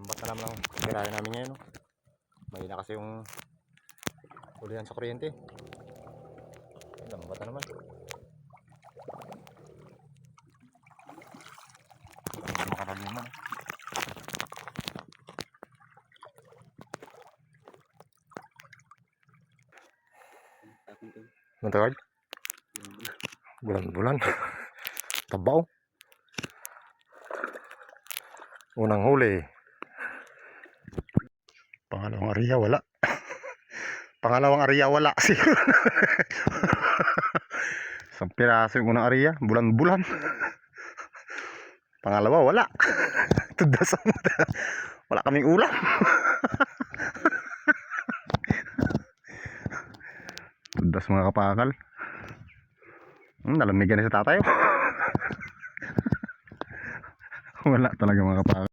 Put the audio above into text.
Lambat na naman ang tirahin namin ngayon. Mahina kasi yung ulihan sa kuryente. Lambat na naman. Makaraluman. Mantagad? Bulan-bulan. Tabaw. Unang huli. Pangalawang area wala. Pangalawang area wala. Isang piraso yung unang area. Bulan-bulan. Pangalawa wala. Tudas ang wala kaming ulam. Tudas mga kapakal. Nalamigan na sa tatay. Wala talaga mga kapakal.